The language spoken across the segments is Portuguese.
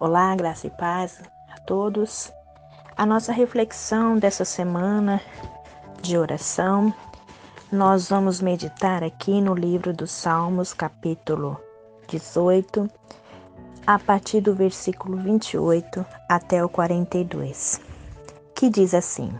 Olá, graça e paz a todos. A nossa reflexão dessa semana de oração, nós vamos meditar aqui no livro dos Salmos, capítulo 18, a partir do versículo 28 até o 42, que diz assim: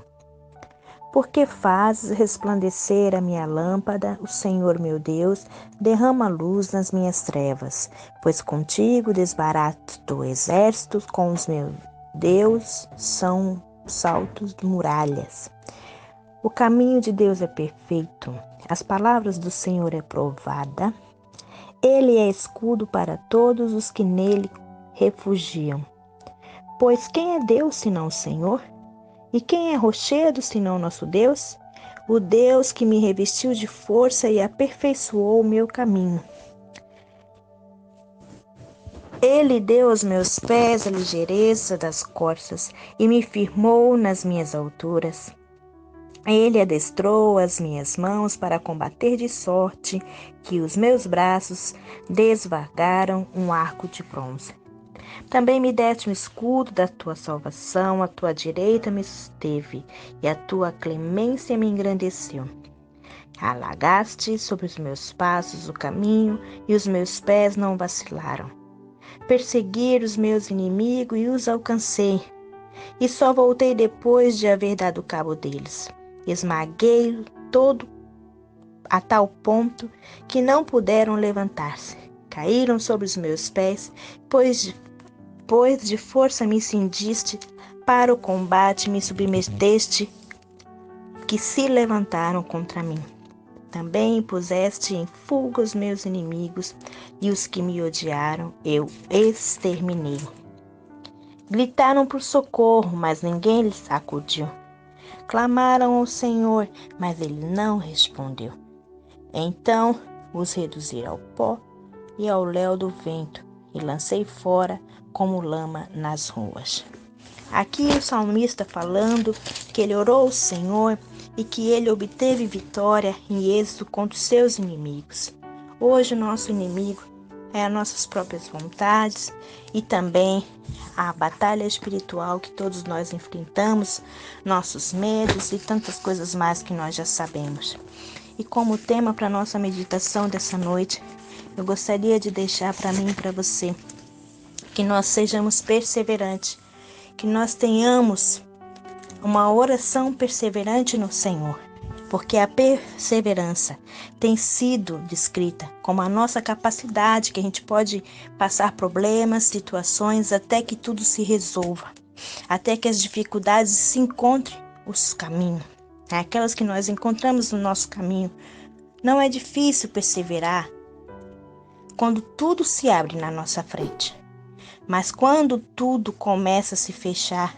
Porque fazes resplandecer a minha lâmpada, o Senhor meu Deus, derrama luz nas minhas trevas, pois contigo desbarato exércitos, com os meus Deus são saltos de muralhas. O caminho de Deus é perfeito, as palavras do Senhor é provada. Ele é escudo para todos os que nele refugiam. Pois quem é Deus senão o Senhor? E quem é rochedo senão nosso Deus? O Deus que me revestiu de força e aperfeiçoou o meu caminho. Ele deu aos meus pés a ligeireza das corças e me firmou nas minhas alturas. Ele adestrou as minhas mãos para combater de sorte que os meus braços desvagaram um arco de bronze. Também me deste um escudo da tua salvação, a tua direita me susteve, e a tua clemência me engrandeceu. Alagaste sobre os meus passos o caminho, e os meus pés não vacilaram. Persegui os meus inimigos e os alcancei, e só voltei depois de haver dado cabo deles. Esmaguei todo a tal ponto que não puderam levantar-se. Caíram sobre os meus pés, pois de força me cindiste, para o combate me submeteste, que se levantaram contra mim. Também puseste em fuga os meus inimigos, e os que me odiaram eu exterminei. Gritaram por socorro, mas ninguém lhes acudiu. Clamaram ao Senhor, mas ele não respondeu. Então os reduzi ao pó e ao léu do vento, e lancei fora como lama nas ruas. Aqui o salmista falando que ele orou ao Senhor e que ele obteve vitória em êxito contra os seus inimigos. Hoje o nosso inimigo é as nossas próprias vontades e também a batalha espiritual que todos nós enfrentamos, nossos medos e tantas coisas mais que nós já sabemos. E como tema para nossa meditação dessa noite, eu gostaria de deixar para mim e para você que nós sejamos perseverantes, que nós tenhamos uma oração perseverante no Senhor, porque a perseverança tem sido descrita como a nossa capacidade que a gente pode passar problemas, situações, até que tudo se resolva, até que as dificuldades se encontrem os caminhos. Aquelas que nós encontramos no nosso caminho. Não é difícil perseverar quando tudo se abre na nossa frente. Mas quando tudo começa a se fechar,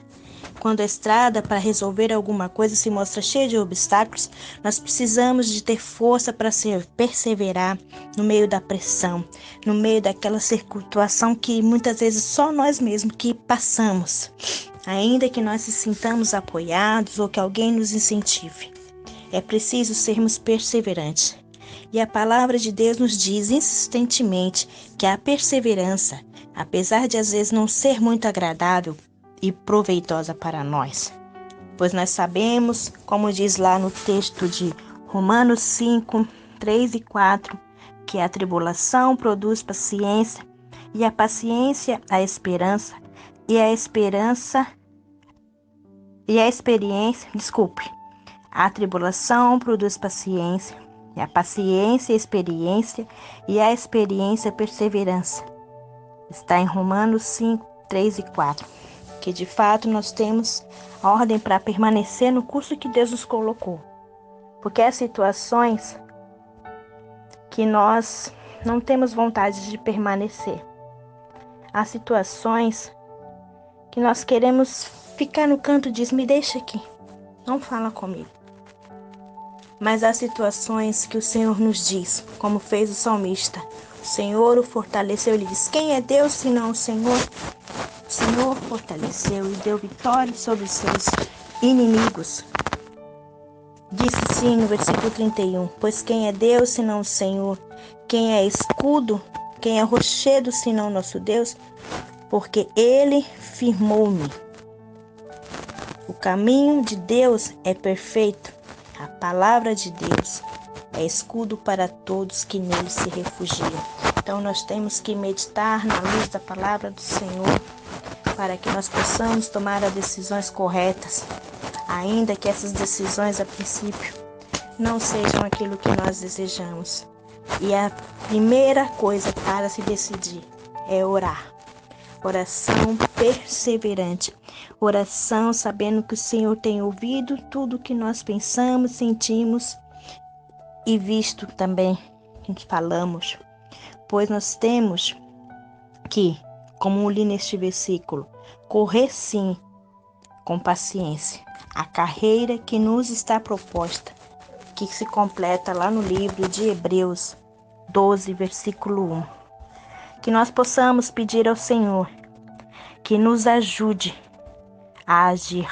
quando a estrada para resolver alguma coisa se mostra cheia de obstáculos, nós precisamos de ter força para perseverar no meio da pressão, no meio daquela situação que muitas vezes só nós mesmos que passamos, ainda que nós se sintamos apoiados ou que alguém nos incentive. É preciso sermos perseverantes. E a palavra de Deus nos diz insistentemente que a perseverança, apesar de às vezes não ser muito agradável e proveitosa para nós, pois nós sabemos, como diz lá no texto de Romanos 5, 3 e 4, que a tribulação produz paciência, e a paciência a esperança, e a tribulação produz paciência, e a paciência experiência, e a experiência perseverança. Está em Romanos 5, 3 e 4. Que de fato nós temos a ordem para permanecer no curso que Deus nos colocou. Porque há situações que nós não temos vontade de permanecer. Há situações que nós queremos ficar no canto e diz, me deixa aqui, não fala comigo. Mas há situações que o Senhor nos diz, como fez o salmista. O Senhor o fortaleceu, ele diz, quem é Deus senão o Senhor? O Senhor fortaleceu e deu vitória sobre os seus inimigos. Disse sim no versículo 31, pois quem é Deus senão o Senhor? Quem é escudo? Quem é rochedo senão nosso Deus? porque Ele firmou-me. O caminho de Deus é perfeito. A palavra de Deus é escudo para todos que nele se refugiam. Então nós temos que meditar na luz da palavra do Senhor para que nós possamos tomar as decisões corretas, ainda que essas decisões a princípio não sejam aquilo que nós desejamos. E a primeira coisa para se decidir é orar. Oração perseverante. Oração sabendo que o Senhor tem ouvido tudo o que nós pensamos, sentimos e visto também que falamos. Pois nós temos que, como li neste versículo, correr sim com paciência a carreira que nos está proposta, que se completa lá no livro de Hebreus 12, versículo 1. Que nós possamos pedir ao Senhor que nos ajude a agir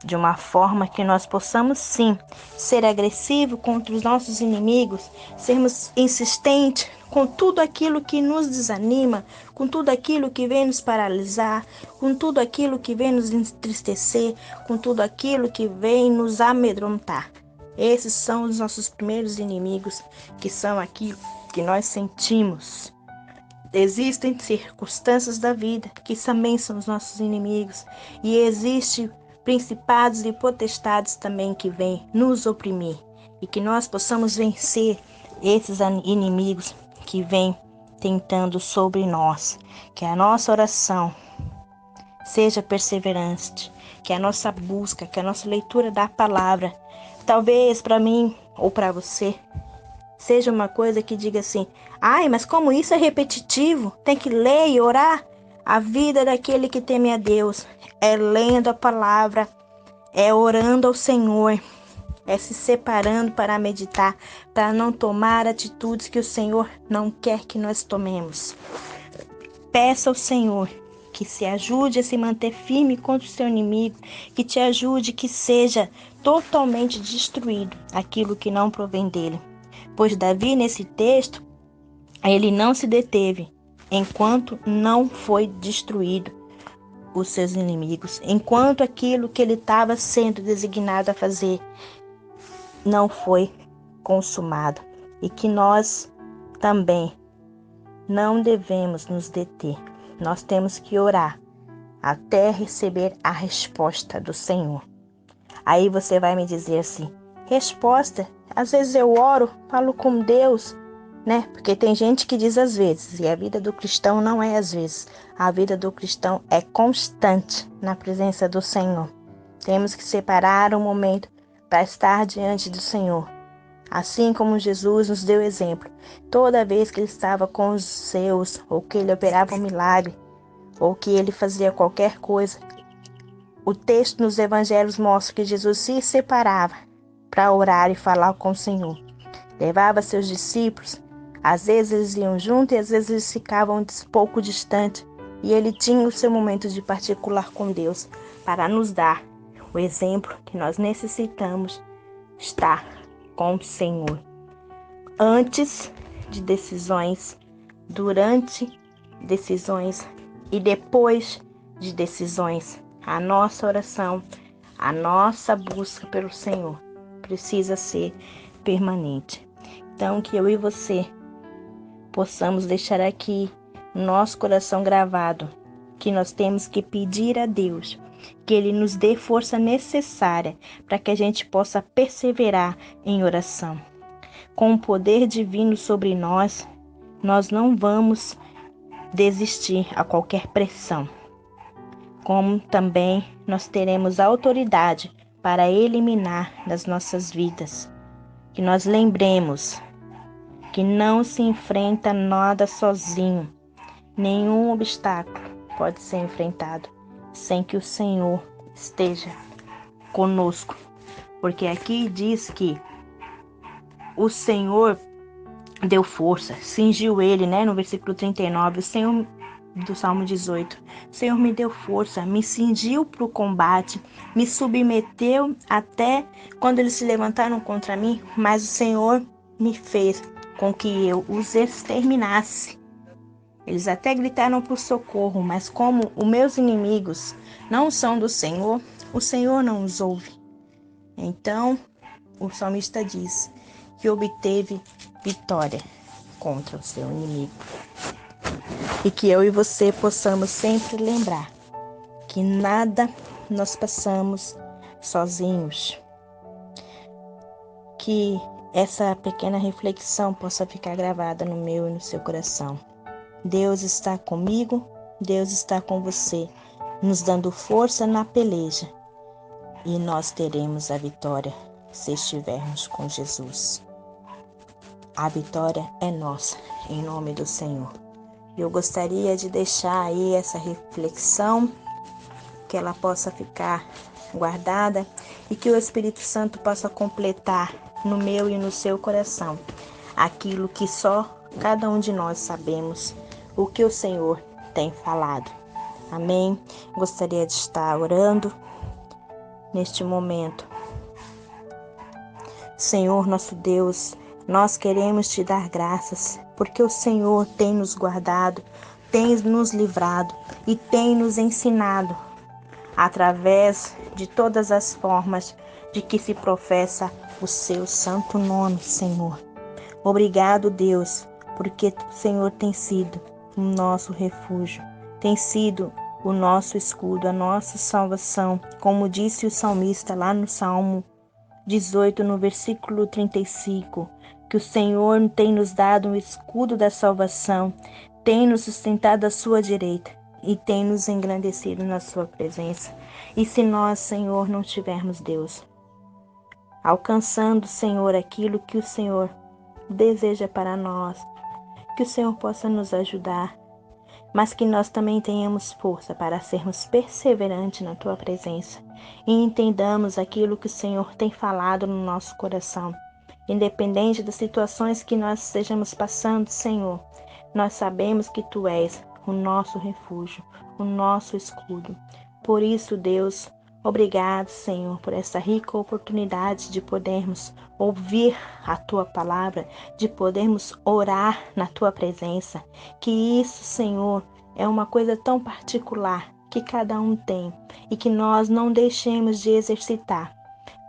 de uma forma que nós possamos sim ser agressivos contra os nossos inimigos, sermos insistentes com tudo aquilo que nos desanima, com tudo aquilo que vem nos paralisar, com tudo aquilo que vem nos entristecer, com tudo aquilo que vem nos amedrontar. Esses são os nossos primeiros inimigos, que são aquilo que nós sentimos. Existem circunstâncias da vida que também são os nossos inimigos, e existem principados e potestades também que vêm nos oprimir, e que nós possamos vencer esses inimigos que vêm tentando sobre nós. Que a nossa oração seja perseverante, que a nossa busca, que a nossa leitura da palavra, talvez para mim ou para você, seja uma coisa que diga assim: ai, mas como isso é repetitivo, tem que ler e orar. A vida daquele que teme a Deus é lendo a palavra, é orando ao Senhor, é se separando para meditar, para não tomar atitudes que o Senhor não quer que nós tomemos. Peça ao Senhor que se ajude a se manter firme contra o seu inimigo, que te ajude que seja totalmente destruído aquilo que não provém dele. Pois Davi, nesse texto, ele não se deteve enquanto não foi destruído os seus inimigos, enquanto aquilo que ele estava sendo designado a fazer não foi consumado. E que nós também não devemos nos deter. Nós temos que orar até receber a resposta do Senhor. Aí você vai me dizer assim: resposta? Às vezes eu oro, falo com Deus, né? Porque tem gente que diz às vezes, e a vida do cristão não é às vezes. A vida do cristão é constante na presença do Senhor. Temos que separar um momento para estar diante do Senhor. Assim como Jesus nos deu exemplo. Toda vez que ele estava com os seus, ou que ele operava um milagre, ou que ele fazia qualquer coisa, o texto nos evangelhos mostra que Jesus se separava para orar e falar com o Senhor. Levava seus discípulos, às vezes eles iam juntos e às vezes eles ficavam um pouco distantes. E ele tinha o seu momento de particular com Deus para nos dar o exemplo que nós necessitamos estar com o Senhor. Antes de decisões, durante decisões e depois de decisões, a nossa oração, a nossa busca pelo Senhor precisa ser permanente. Então, que eu e você possamos deixar aqui no nosso coração gravado que nós temos que pedir a Deus que Ele nos dê força necessária para que a gente possa perseverar em oração. Com o poder divino sobre nós, nós não vamos desistir a qualquer pressão. Como também nós teremos autoridade para eliminar das nossas vidas. Que nós lembremos que não se enfrenta nada sozinho. Nenhum obstáculo pode ser enfrentado sem que o Senhor esteja conosco. Porque aqui diz que o Senhor deu força, cingiu ele, no versículo 39, o Senhor do Salmo 18. O Senhor me deu força, me cingiu para o combate, me submeteu até quando eles se levantaram contra mim, mas o Senhor me fez com que eu os exterminasse. Eles até gritaram por socorro, mas como os meus inimigos não são do Senhor, o Senhor não os ouve. Então, o salmista diz que obteve vitória contra o seu inimigo. E que eu e você possamos sempre lembrar que nada nós passamos sozinhos. Que essa pequena reflexão possa ficar gravada no meu e no seu coração. Deus está comigo, Deus está com você, nos dando força na peleja. E nós teremos a vitória se estivermos com Jesus. A vitória é nossa, em nome do Senhor. Eu gostaria de deixar aí essa reflexão, que ela possa ficar guardada e que o Espírito Santo possa completar no meu e no seu coração aquilo que só cada um de nós sabemos, o que o Senhor tem falado. Amém? Gostaria de estar orando neste momento. Senhor nosso Deus, nós queremos te dar graças, porque o Senhor tem nos guardado, tem nos livrado e tem nos ensinado através de todas as formas de que se professa o seu santo nome, Senhor. Obrigado, Deus, porque o Senhor tem sido o nosso refúgio, tem sido o nosso escudo, a nossa salvação, como disse o salmista lá no Salmo 18, no versículo 35, que o Senhor tem nos dado um escudo da salvação, tem nos sustentado à sua direita e tem nos engrandecido na sua presença. E se nós, Senhor, não tivermos Deus, alcançando, Senhor, aquilo que o Senhor deseja para nós, que o Senhor possa nos ajudar, mas que nós também tenhamos força para sermos perseverantes na Tua presença e entendamos aquilo que o Senhor tem falado no nosso coração. Independente das situações que nós estejamos passando, Senhor, nós sabemos que Tu és o nosso refúgio, o nosso escudo. Por isso, Deus, obrigado, Senhor, por essa rica oportunidade de podermos ouvir a Tua palavra, de podermos orar na Tua presença. Que isso, Senhor, é uma coisa tão particular que cada um tem e que nós não deixemos de exercitar,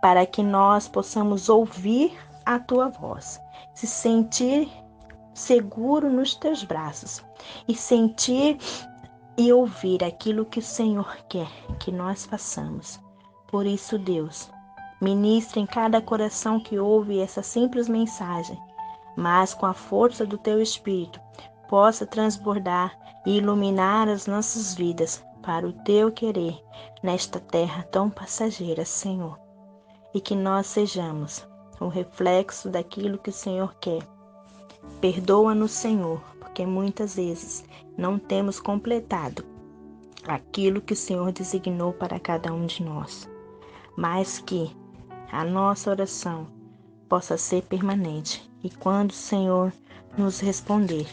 para que nós possamos ouvir a Tua voz, se sentir seguro nos Teus braços e sentir e ouvir aquilo que o Senhor quer que nós façamos. Por isso, Deus, ministre em cada coração que ouve essa simples mensagem, mas com a força do Teu Espírito, possa transbordar e iluminar as nossas vidas para o Teu querer nesta terra tão passageira, Senhor. E que nós sejamos o reflexo daquilo que o Senhor quer. Perdoa-nos, Senhor, porque muitas vezes não temos completado aquilo que o Senhor designou para cada um de nós, mas que a nossa oração possa ser permanente e quando o Senhor nos responder,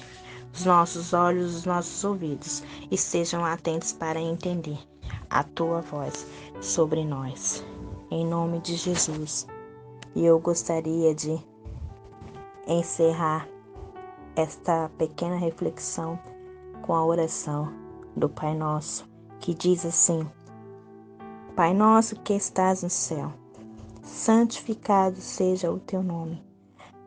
os nossos olhos, os nossos ouvidos estejam atentos para entender a Tua voz sobre nós. Em nome de Jesus. E eu gostaria de encerrar esta pequena reflexão com a oração do Pai Nosso, que diz assim: Pai nosso que estás no céu, santificado seja o teu nome.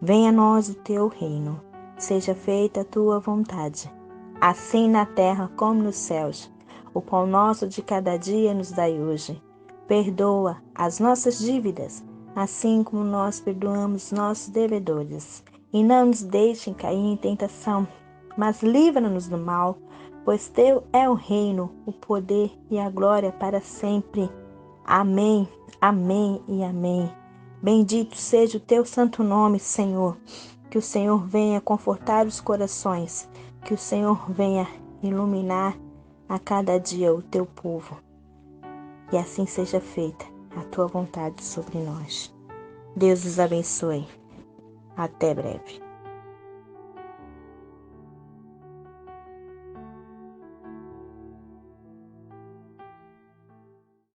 Venha a nós o teu reino, seja feita a tua vontade, assim na terra como nos céus. O pão nosso de cada dia nos dai hoje. Perdoa as nossas dívidas, assim como nós perdoamos nossos devedores. E não nos deixem cair em tentação, mas livra-nos do mal, pois teu é o reino, o poder e a glória para sempre. Amém, amém e amém. Bendito seja o teu santo nome, Senhor. Que o Senhor venha confortar os corações, que o Senhor venha iluminar a cada dia o teu povo. E assim seja feita a tua vontade sobre nós. Deus os abençoe. Até breve.